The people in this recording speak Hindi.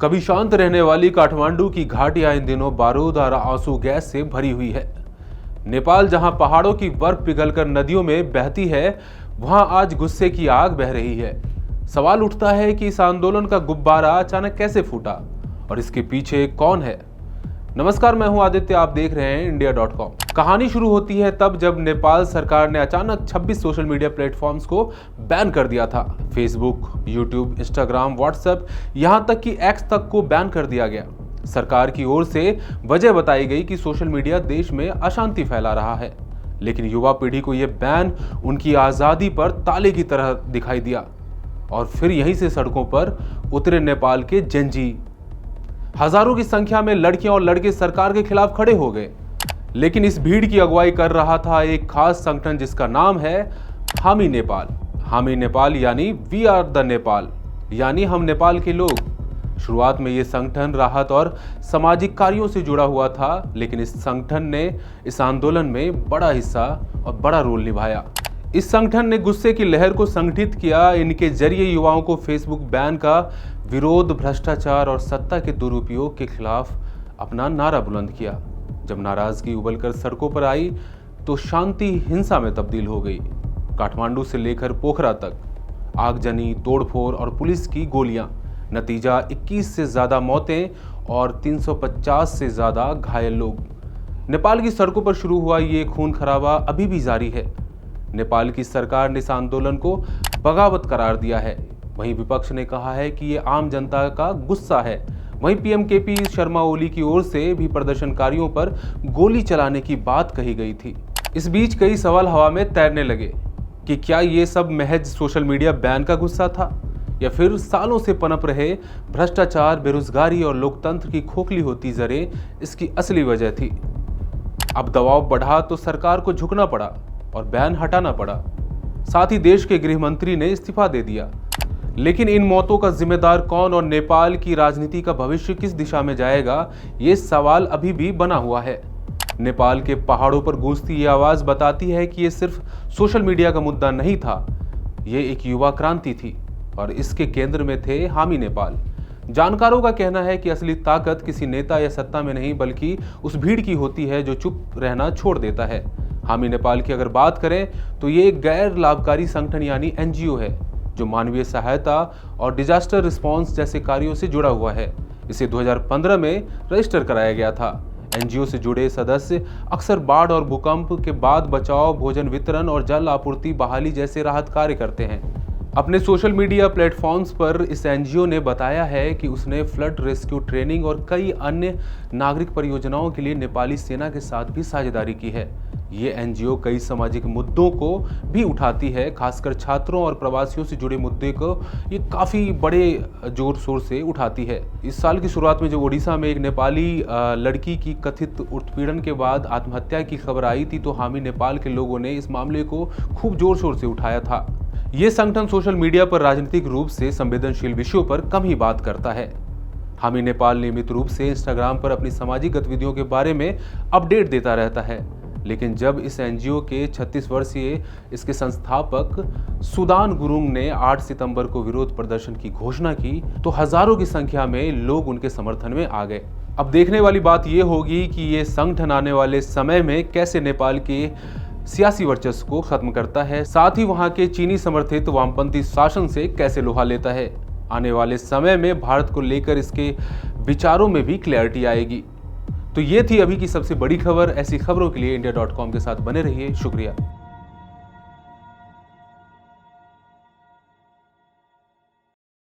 कभी शांत रहने वाली काठमांडू की घाटियां इन दिनों बारूद और आंसू गैस से भरी हुई है। नेपाल जहां पहाड़ों की बर्फ पिघलकर नदियों में बहती है, वहां आज गुस्से की आग बह रही है। सवाल उठता है कि इस आंदोलन का गुब्बारा अचानक कैसे फूटा और इसके पीछे कौन है। नमस्कार, मैं हूं आदित्य, आप देख रहे हैं इंडिया.com। कहानी शुरू होती है तब जब नेपाल सरकार ने अचानक 26 सोशल मीडिया प्लेटफॉर्म्स को बैन कर दिया था। फेसबुक, यूट्यूब, इंस्टाग्राम, व्हाट्सएप, यहां तक कि एक्स तक को बैन कर दिया गया। सरकार की ओर से वजह बताई गई कि सोशल मीडिया देश में अशांति फैला रहा है, लेकिन युवा पीढ़ी को यह बैन उनकी आजादी पर ताले की तरह दिखाई दिया। और फिर यहीं से सड़कों पर उतरे नेपाल के जेनजी। हजारों की संख्या में लड़कियां और लड़के सरकार के खिलाफ खड़े हो गए, लेकिन इस भीड़ की अगुवाई कर रहा था एक खास संगठन जिसका नाम है हामी नेपाल। हामी नेपाल यानी वी आर द नेपाल, यानी हम नेपाल के लोग। शुरुआत में यह संगठन राहत और सामाजिक कार्यों से जुड़ा हुआ था, लेकिन इस संगठन ने इस आंदोलन में बड़ा हिस्सा और बड़ा रोल निभाया। इस संगठन ने गुस्से की लहर को संगठित किया। इनके जरिए युवाओं को फेसबुक बैन का विरोध, भ्रष्टाचार और सत्ता के दुरुपयोग के खिलाफ अपना नारा बुलंद किया। जब नाराजगी उबलकर सड़कों पर आई तो शांति हिंसा में तब्दील हो गई। काठमांडू से लेकर पोखरा तक आगजनी, तोड़फोड़ और पुलिस की गोलियां। नतीजा 21 से ज्यादा मौतें और 350 से ज्यादा घायल लोग। नेपाल की सड़कों पर शुरू हुआ ये खून खराबा अभी भी जारी है। नेपाल की सरकार ने इस आंदोलन को बगावत करार दिया है। वहीं विपक्ष ने कहा है कि ये आम जनता का गुस्सा है। वहीं पीएम केपी शर्मा ओली की ओर से भी प्रदर्शनकारियों पर गोली चलाने की बात कही गई थी। इस बीच कई सवाल हवा में तैरने लगे कि क्या ये सब महज सोशल मीडिया बैन का गुस्सा था, या फिर सालों से पनप रहे भ्रष्टाचार, बेरोजगारी और लोकतंत्र की खोखली होती जरें इसकी असली वजह थी। अब दबाव बढ़ा तो सरकार को झुकना पड़ा और बैन हटाना पड़ा। साथ ही देश के गृह मंत्री ने इस्तीफा दे दिया। लेकिन इन मौतों का जिम्मेदार कौन और नेपाल की राजनीति का भविष्य किस दिशा में जाएगा, ये सवाल अभी भी बना हुआ है। नेपाल के पहाड़ों पर गूंजती ये आवाज बताती है कि ये सिर्फ सोशल मीडिया का मुद्दा नहीं था, ये एक युवा क्रांति थी और इसके केंद्र में थे हामी नेपाल। जानकारों का कहना है कि असली ताकत किसी नेता या सत्ता में नहीं, बल्कि उस भीड़ की होती है जो चुप रहना छोड़ देता है। हामी नेपाल की अगर बात करें तो ये एक गैर लाभकारी संगठन यानी एनजीओ है, जो मानवीय सहायता और डिजास्टर रिस्पांस जैसे कार्यों से जुड़ा हुआ है। इसे 2015 में रजिस्टर कराया गया था। एनजीओ से जुड़े सदस्य अक्सर बाढ़ और भूकंप के बाद बचाव, भोजन वितरण और जल आपूर्ति बहाली जैसे राहत कार्य करते हैं। अपने सोशल मीडिया प्लेटफॉर्म्स पर इस एनजीओ ने बताया है कि उसने फ्लड रेस्क्यू ट्रेनिंग और कई अन्य नागरिक परियोजनाओं के लिए नेपाली सेना के साथ भी साझेदारी की है। ये एनजीओ कई सामाजिक मुद्दों को भी उठाती है, खासकर छात्रों और प्रवासियों से जुड़े मुद्दे को ये काफ़ी बड़े जोर शोर से उठाती है। इस साल की शुरुआत में जब ओडिशा में एक नेपाली लड़की की कथित उत्पीड़न के बाद आत्महत्या की खबर आई थी, तो हामी नेपाल के लोगों ने इस मामले को खूब जोर शोर से उठाया था। ये संगठन सोशल मीडिया पर राजनीतिक रूप से संवेदनशील विषयों पर कम ही बात करता है। हामी नेपाल नियमित रूप से इंस्टाग्राम पर अपनी सामाजिक गतिविधियों के बारे में अपडेट देता रहता है, लेकिन जब इस एनजीओ के 36 वर्षीय इसके संस्थापक सुदान गुरुंग ने 8 सितंबर को विरोध प्रदर्शन की घोषणा की, तो हजारों की संख्या में लोग उनके समर्थन में आ गए। अब देखने वाली बात यह होगी कि ये संगठन आने वाले समय में कैसे नेपाल के सियासी वर्चस्व को खत्म करता है, साथ ही वहां के चीनी समर्थित वामपंथी शासन से कैसे लोहा लेता है। आने वाले समय में भारत को लेकर इसके विचारों में भी क्लैरिटी आएगी। तो ये थी अभी की सबसे बड़ी खबर। ऐसी खबरों के लिए इंडिया.com के साथ बने रहिए। शुक्रिया।